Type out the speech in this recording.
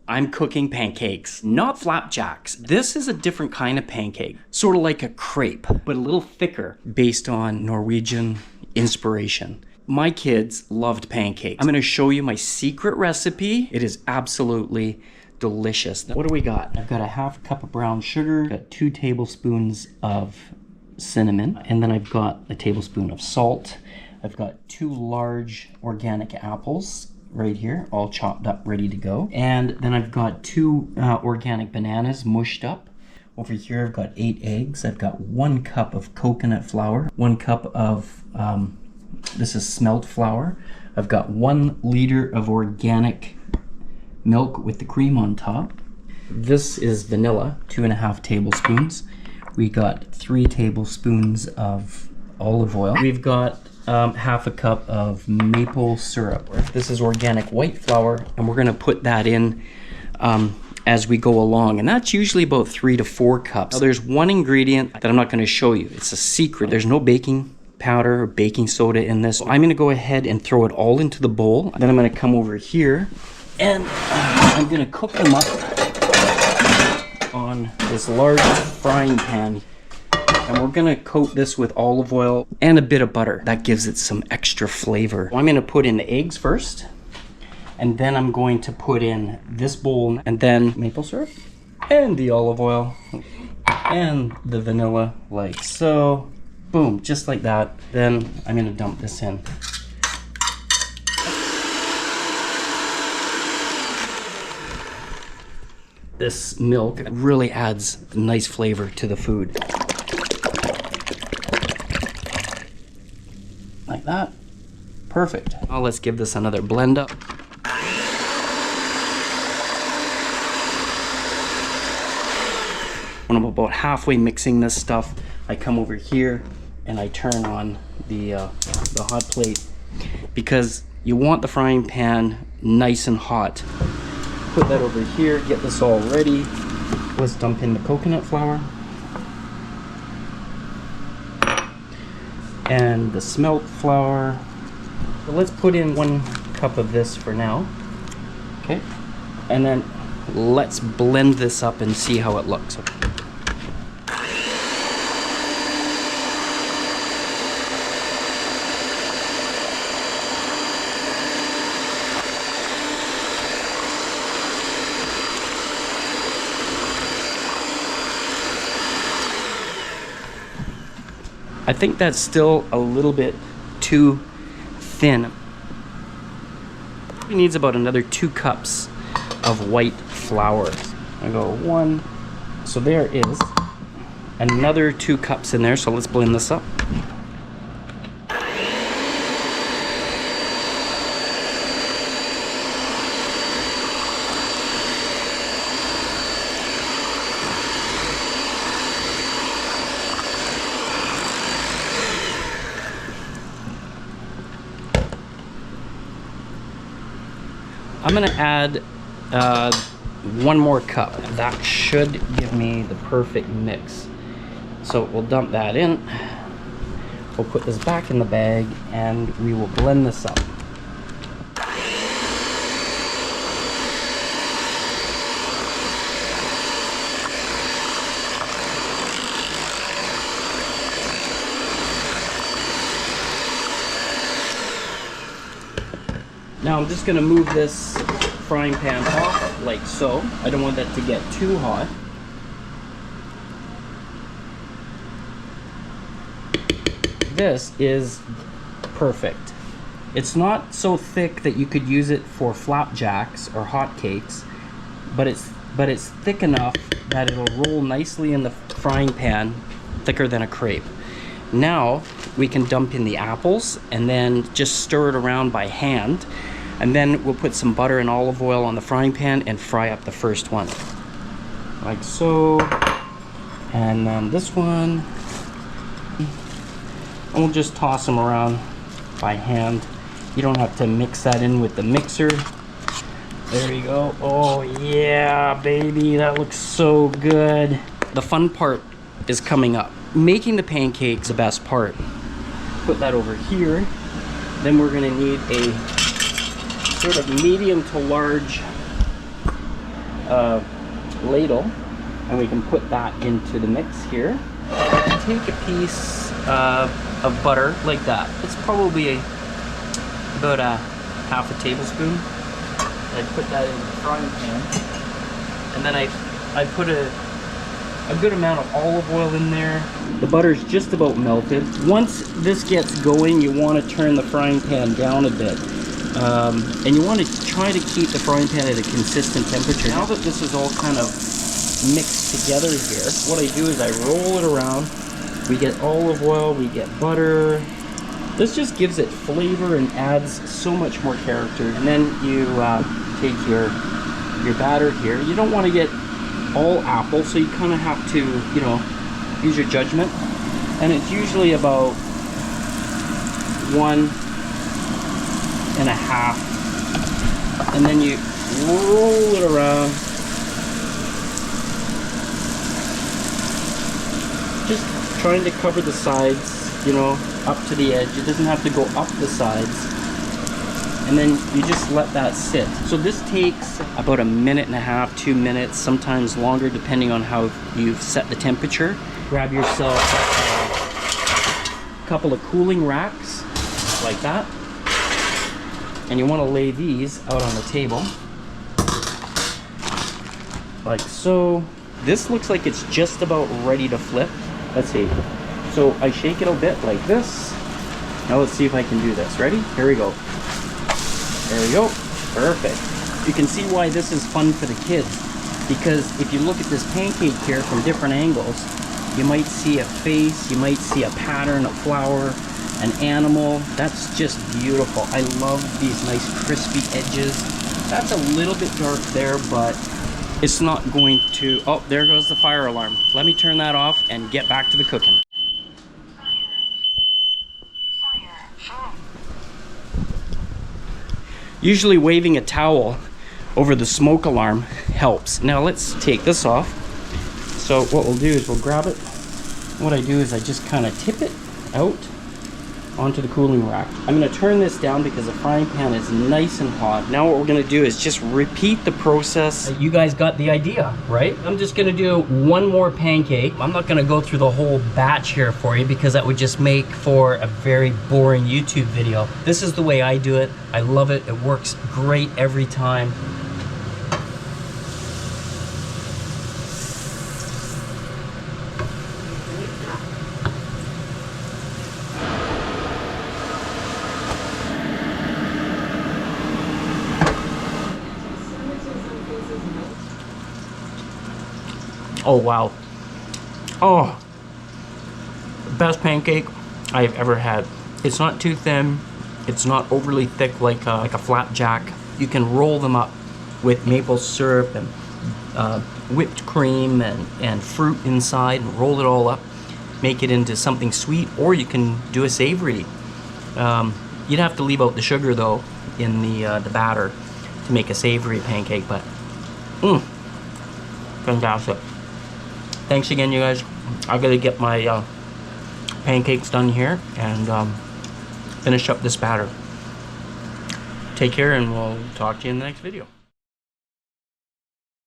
I'm cooking pancakes, not flapjacks. This is a different kind of pancake, sort of like a crepe, but a little thicker, based on Norwegian inspiration. My kids loved pancakes. I'm gonna show you my secret recipe. It is absolutely delicious. What do we got? I've got a half cup of brown sugar, got 2 tablespoons of cinnamon, and then I've got a tablespoon of salt. I've got 2 large organic apples right here, all chopped up, ready to go. And then I've got 2 organic bananas mushed up. Over here I've got 8 eggs. I've got 1 cup of coconut flour, 1 cup of, this is smelt flour. I've got 1 liter of organic milk with the cream on top. This is vanilla, 2.5 tablespoons. We got 3 tablespoons of olive oil. We've got half a cup of maple syrup. This is organic white flour, and we're gonna put that in as we go along, and that's usually about 3 to 4 cups. Now, there's one ingredient that I'm not gonna show you. It's a secret. There's no baking powder or baking soda in this. So I'm gonna go ahead and throw it all into the bowl. Then I'm gonna come over here and I'm gonna cook them up on this large frying pan. And we're gonna coat this with olive oil and a bit of butter. That gives it some extra flavor. I'm gonna put in the eggs first, and then I'm going to put in this bowl, and then maple syrup, and the olive oil, and the vanilla, like so. Boom, just like that. Then I'm gonna dump this in. This milk really adds nice flavor to the food. Like that. Perfect. Now let's give this another blend up. When I'm about halfway mixing this stuff, I come over here and I turn on the hot plate, because you want the frying pan nice and hot. Put that over here, get this all ready. Let's dump in the coconut flour and the smelt flour. So let's put in 1 cup of this for now. Okay, and then let's blend this up and see how it looks. I think that's still a little bit too thin. It needs about another 2 cups of white flour. I go 1, so there is another 2 cups in there, so let's blend this up. I'm gonna add 1 more cup. That should give me the perfect mix. So we'll dump that in. We'll put this back in the bag and we will blend this up. Now I'm just gonna move this frying pan off like so. I don't want that to get too hot. This is perfect. It's not so thick that you could use it for flapjacks or hotcakes, but it's thick enough that it'll roll nicely in the frying pan, thicker than a crepe. Now we can dump in the apples and then just stir it around by hand. And then we'll put some butter and olive oil on the frying pan and fry up the first one. Like so. And then this one. And we'll just toss them around by hand. You don't have to mix that in with the mixer. There you go. Oh yeah, baby, that looks so good. The fun part is coming up. Making the pancakes the best part. Put that over here. Then we're gonna need a sort of medium to large ladle, and we can put that into the mix here. Take a piece of butter like that. It's probably about a half a tablespoon. I put that in the frying pan, and then I put a good amount of olive oil in there. The butter's just about melted. Once this gets going, you want to turn the frying pan down a bit. And you want to try to keep the frying pan at a consistent temperature. Now that this is all kind of mixed together here, what I do is I roll it around. We get olive oil, we get butter. This just gives it flavor and adds so much more character. And then you take your batter here. You don't want to get all apple, so you kind of have to, you know, use your judgment. And it's usually about 1.5, and then you roll it around. Just trying to cover the sides, you know, up to the edge. It doesn't have to go up the sides. And then you just let that sit. So this takes about 1.5, 2 minutes, sometimes longer, depending on how you've set the temperature. Grab yourself a couple of cooling racks, like that. And you want to lay these out on the table, like so. This looks like it's just about ready to flip. Let's see. So I shake it a bit like this. Now let's see if I can do this. Ready? Here we go. There we go. Perfect. You can see why this is fun for the kids, because if you look at this pancake here from different angles, you might see a face, you might see a pattern, a flower, an animal. That's just beautiful. I love these nice crispy edges. That's a little bit dark there, but it's not going to... Oh, there goes the fire alarm. Let me turn that off and get back to the cooking. Usually waving a towel over the smoke alarm helps. Now let's take this off. So what we'll do is we'll grab it. What I do is I just kind of tip it out onto the cooling rack. I'm going to turn this down because the frying pan is nice and hot. Now what we're going to do is just repeat the process. You guys got the idea, right? I'm just going to do one more pancake. I'm not going to go through the whole batch here for you because that would just make for a very boring YouTube video. This is the way I do it. I love it. It works great every time. Oh wow. Oh, best pancake I've ever had. It's not too thin, it's not overly thick like a flapjack. You can roll them up with maple syrup and whipped cream and fruit inside, and roll it all up, make it into something sweet, or you can do a savory. You'd have to leave out the sugar though in the batter to make a savory pancake, but fantastic. Thanks again, you guys. I'm gonna get my pancakes done here and finish up this batter. Take care, and we'll talk to you in the next video.